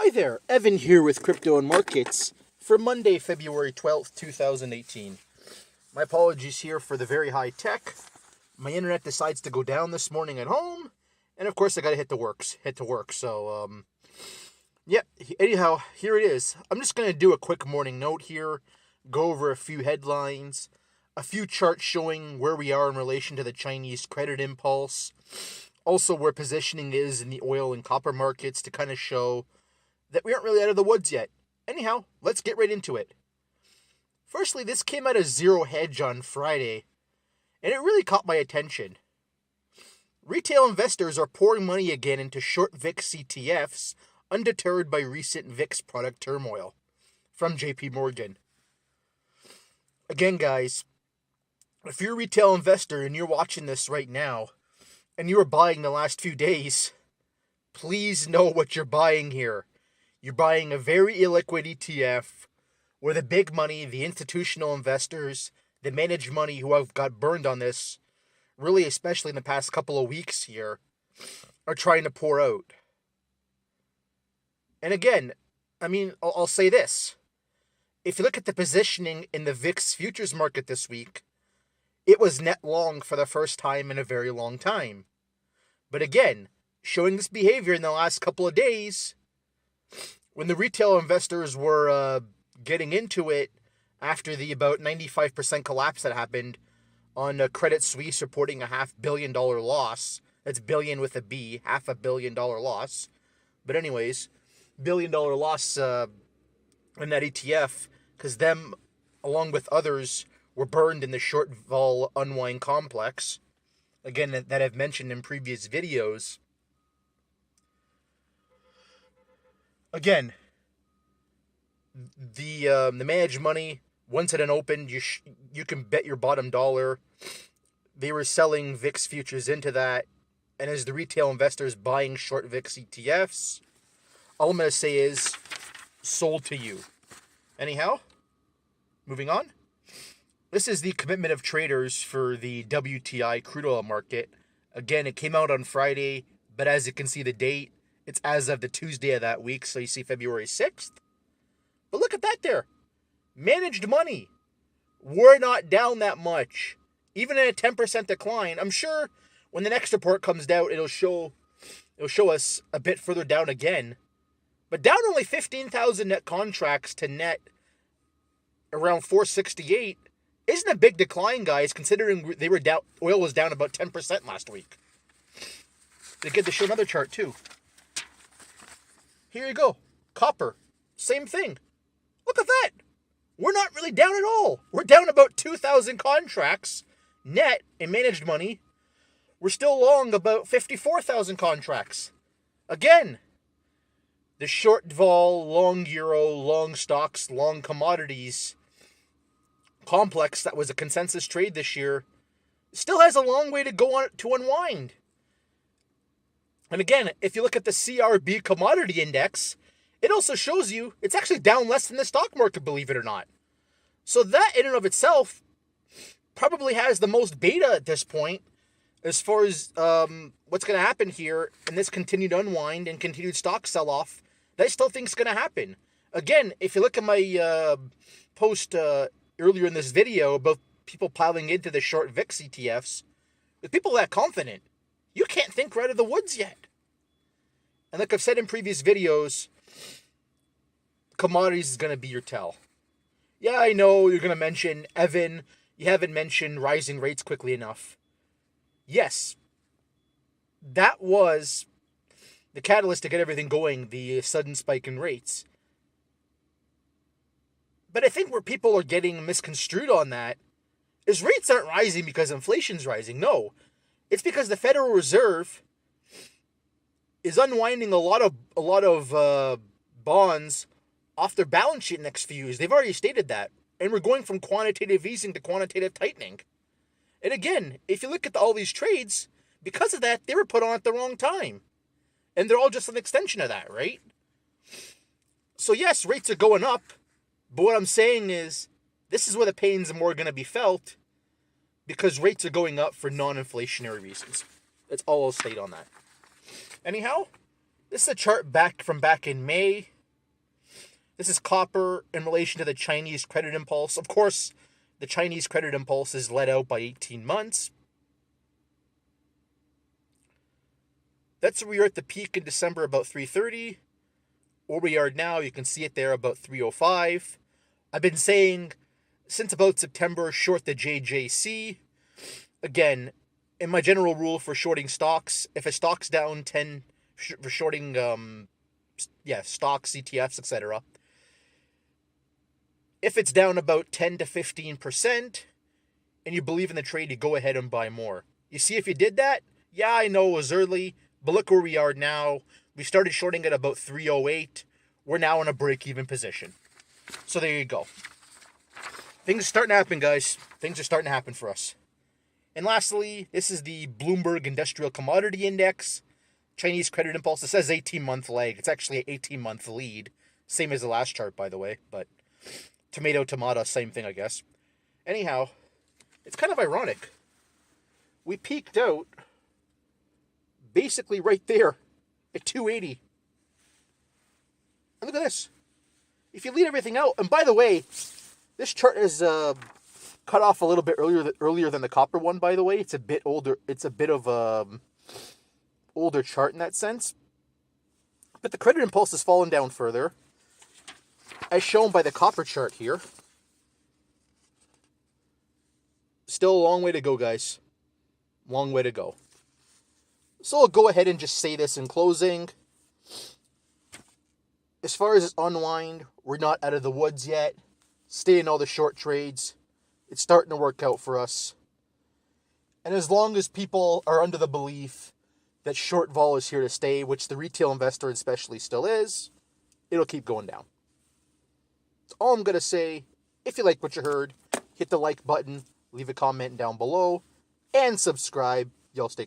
Hi there, Evan here with Crypto and Markets for Monday, February 12th, 2018. My apologies here for the very high tech. My internet decides to go down this morning at home, and of course I gotta hit to work. So, yeah, anyhow, here it is. I'm just gonna do a quick morning note here, go over a few headlines, a few charts showing where we are in relation to the Chinese credit impulse, also where positioning is in the oil and copper markets to kind of show that we aren't really out of the woods yet. Anyhow, let's get right into it. Firstly, this came out of Zero Hedge on Friday, and it really caught my attention. Retail investors are pouring money again into short VIX ETFs, undeterred by recent VIX product turmoil. From JP Morgan. Again, guys, if you're a retail investor and you're watching this right now, and you were buying the last few days, please know what you're buying here. You're buying a very illiquid ETF where the big money, the institutional investors, the managed money who have got burned on this, really especially in the past couple of weeks here, are trying to pour out. And again, I'll say this. If you look at the positioning in the VIX futures market this week, it was net long for the first time in a very long time. But again, showing this behavior in the last couple of days, when the retail investors were getting into it after the about 95% collapse that happened on Credit Suisse reporting a $500 million loss. That's billion with a B, $500 million loss. But anyways, $1 billion loss in that ETF because them, along with others, were burned in the short vol unwind complex. Again, that I've mentioned in previous videos. Again, the managed money, once it had opened, you can bet your bottom dollar they were selling VIX futures into that, and as the retail investors buying short VIX ETFs, all I'm going to say is, sold to you. Anyhow, moving on. This is the commitment of traders for the WTI crude oil market. Again, it came out on Friday, but as you can see the date, it's as of the Tuesday of that week, so you see February 6th. But look at that there. Managed money. We're not down that much. Even in a 10% decline, I'm sure when the next report comes out, it'll show us a bit further down again. But down only 15,000 net contracts to net around 468 isn't a big decline, guys, considering they were down. Oil was down about 10% last week. They get to show another chart too. Here you go. Copper. Same thing. Look at that. We're not really down at all. We're down about 2,000 contracts net in managed money. We're still long about 54,000 contracts. Again, the short vol, long euro, long stocks, long commodities complex that was a consensus trade this year still has a long way to go on to unwind. And again, if you look at the CRB commodity index, it also shows you it's actually down less than the stock market, believe it or not. So that in and of itself probably has the most beta at this point as far as what's going to happen here in this continued unwind and continued stock sell-off that I still think is going to happen. Again, if you look at my post earlier in this video about people piling into the short VIX ETFs, with people that confident, you can't think we're out of the woods yet. And like I've said in previous videos, commodities is going to be your tell. Yeah, I know you're going to mention, Evan, you haven't mentioned rising rates quickly enough. Yes, that was the catalyst to get everything going, the sudden spike in rates. But I think where people are getting misconstrued on that is rates aren't rising because inflation's rising. No, it's because the Federal Reserve is unwinding a lot of bonds off their balance sheet next few years. They've already stated that. And we're going from quantitative easing to quantitative tightening. And again, if you look at all these trades, because of that, they were put on at the wrong time. And they're all just an extension of that, right? So yes, rates are going up. But what I'm saying is, this is where the pains are more going to be felt because rates are going up for non-inflationary reasons. That's all I'll state on that. Anyhow, this is a chart back in May. This is copper in relation to the Chinese credit impulse. Of course, the Chinese credit impulse is led out by 18 months. That's where we are at the peak in December, about 330. Where we are now, you can see it there, about 305. I've been saying since about September, short the JJC. Again, in my general rule for shorting stocks, if a stock's down 10, for shorting, stocks, ETFs, etc., if it's down about 10 to 15% and you believe in the trade, you go ahead and buy more. You see, if you did that, yeah, I know it was early, but look where we are now. We started shorting at about 308. We're now in a break-even position. So there you go. Things are starting to happen, guys. Things are starting to happen for us. And lastly, this is the Bloomberg Industrial Commodity Index. Chinese credit impulse. It says 18-month lag. It's actually an 18-month lead. Same as the last chart, by the way. But tomato, same thing, I guess. Anyhow, it's kind of ironic. We peaked out basically right there at 280. And look at this. If you leave everything out, and by the way, this chart is cut off a little bit earlier than the copper one, by the way. It's a bit older. It's a bit of a older chart in that sense. But the credit impulse has fallen down further, as shown by the copper chart here. Still a long way to go, guys. Long way to go. So I'll go ahead and just say this in closing. As far as unwind, we're not out of the woods yet. Stay in all the short trades. It's starting to work out for us. And as long as people are under the belief that short vol is here to stay, which the retail investor especially still is, it'll keep going down. That's all I'm going to say. If you like what you heard, hit the like button, leave a comment down below, and subscribe. Y'all stay close.